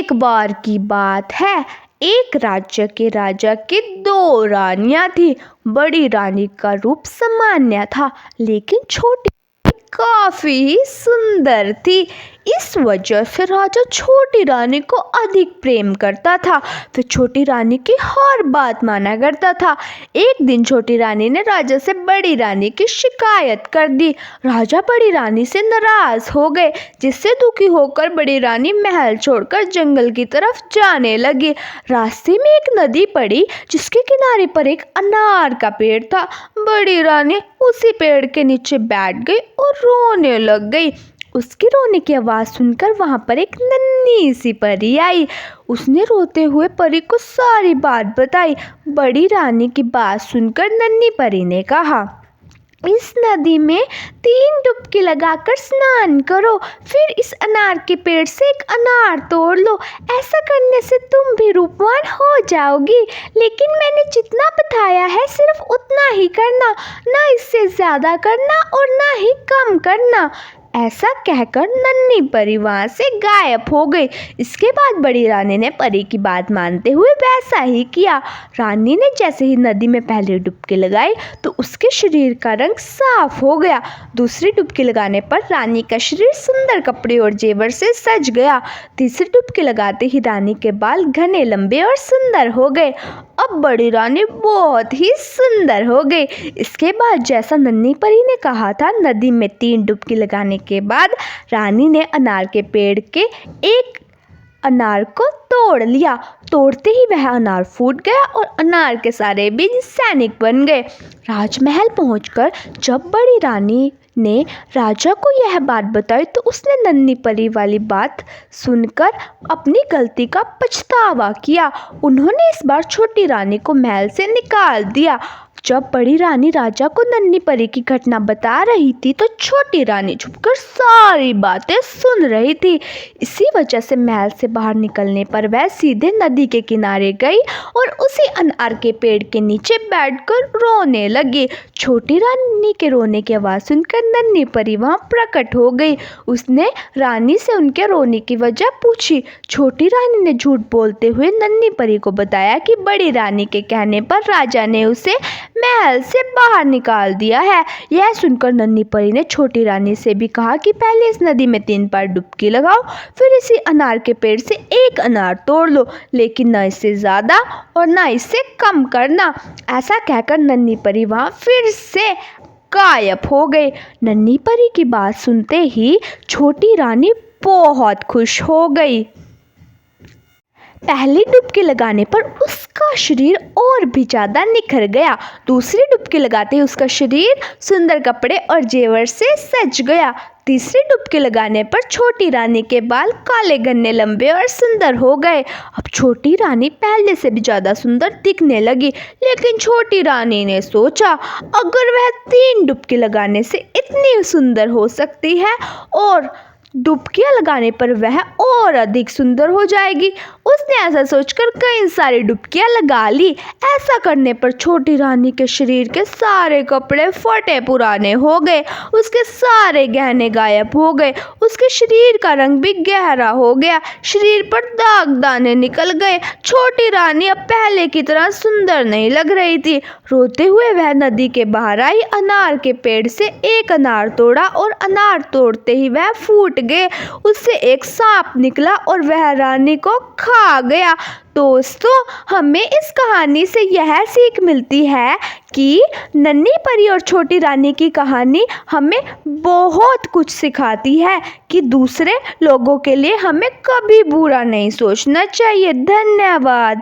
एक बार की बात है, एक राज्य के राजा की दो रानियां थी। बड़ी रानी का रूप सामान्य था, लेकिन छोटी काफी ही सुंदर थी। इस वजह से राजा छोटी रानी को अधिक प्रेम करता था। फिर छोटी रानी की हर बात माना करता था। एक दिन छोटी रानी ने राजा से बड़ी रानी की शिकायत कर दी। राजा बड़ी रानी से नाराज हो गए, जिससे दुखी होकर बड़ी रानी महल छोड़कर जंगल की तरफ जाने लगी। रास्ते में एक नदी पड़ी, जिसके किनारे पर एक अनार का पेड़ था। बड़ी रानी उसी पेड़ के नीचे बैठ गई और रोने लग गई। उसकी रोने की आवाज़ सुनकर वहाँ पर एक नन्ही सी परी आई। उसने रोते हुए परी को सारी बात बताई। बड़ी रानी की बात सुनकर नन्ही परी ने कहा, इस नदी में 3 डुबकी लगाकर स्नान करो, फिर इस अनार के पेड़ से एक अनार तोड़ लो। ऐसा करने से तुम भी रूपवान हो जाओगी। लेकिन मैंने जितना बताया है सिर्फ उतना ही करना, ना इससे ज़्यादा करना और ना ही कम करना। ऐसा कहकर नन्ही परी वहाँ से गायब हो गई। इसके बाद बड़ी रानी ने परी की बात मानते हुए वैसा ही किया। रानी ने जैसे ही नदी में पहली डुबकी लगाई तो उसके शरीर का रंग साफ हो गया। दूसरी डुबकी लगाने पर रानी का शरीर सुंदर कपड़े और जेवर से सज गया। तीसरी डुबकी लगाते ही रानी के बाल घने, लंबे और सुंदर हो गए। अब बड़ी रानी बहुत ही सुंदर हो गई। इसके बाद जैसा नन्ही परी ने कहा था, नदी में 3 डुबकी लगाने के बाद रानी ने अनार के पेड़ के एक अनार को तोड़ लिया। तोड़ते ही वह अनार फूट गया और अनार के सारे बीज सैनिक बन गए। राजमहल पहुंचकर जब बड़ी रानी ने राजा को यह बात बताई तो उसने नन्ही परी वाली बात सुनकर अपनी गलती का पछतावा किया। उन्होंने इस बार छोटी रानी को महल से निकाल दिया। जब बड़ी रानी राजा को नन्ही परी की घटना बता रही थी तो छोटी रानी छुपकर सारी बातें सुन रही थी। इसी वजह से महल से बाहर निकलने पर वह सीधे नदी के किनारे गई और उसी अनार के पेड़ के नीचे बैठकर रोने लगी। छोटी रानी के रोने की आवाज़ सुनकर नन्ही परी वहाँ प्रकट हो गई। उसने रानी से उनके रोने की वजह पूछी। छोटी रानी ने झूठ बोलते हुए नन्ही परी को बताया कि बड़ी रानी के कहने पर राजा ने उसे महल से बाहर निकाल दिया है। यह सुनकर नन्ही परी ने छोटी रानी से भी कहा कि पहले इस नदी में 3 बार डुबकी लगाओ, फिर इसी अनार के पेड़ से एक अनार तोड़ लो, लेकिन न इससे ज़्यादा और न इससे कम करना। ऐसा कहकर नन्ही परी वहाँ फिर से गायब हो गई। नन्ही परी की बात सुनते ही छोटी रानी बहुत खुश हो गई। पहली डुबकी लगाने पर उसका शरीर और भी ज़्यादा निखर गया। दूसरी डुबकी लगाते ही उसका शरीर सुंदर कपड़े और जेवर से सज गया। तीसरी डुबकी लगाने पर छोटी रानी के बाल काले, घने, लंबे और सुंदर हो गए। अब छोटी रानी पहले से भी ज़्यादा सुंदर दिखने लगी। लेकिन छोटी रानी ने सोचा, अगर वह 3 डुबकी लगाने से इतनी सुंदर हो सकती है और डुबकियां लगाने पर वह और अधिक सुंदर हो जाएगी। उसने ऐसा सोचकर कई सारी डुबकियां लगा ली। ऐसा करने पर छोटी रानी के शरीर के सारे कपड़े फटे पुराने हो गए। उसके सारे गहने गायब हो गए। उसके शरीर का रंग भी गहरा हो गया। शरीर पर दाग दाने निकल गए। छोटी रानी अब पहले की तरह सुंदर नहीं लग रही थी। रोते हुए वह नदी के बाहर आई। अनार के पेड़ से एक अनार तोड़ा और अनार तोड़ते ही वह फूट गए। उससे एक सांप निकला और वह रानी को खा गया। दोस्तों, हमें इस कहानी से यह सीख मिलती है कि नन्ही परी और छोटी रानी की कहानी हमें बहुत कुछ सिखाती है कि दूसरे लोगों के लिए हमें कभी बुरा नहीं सोचना चाहिए। धन्यवाद।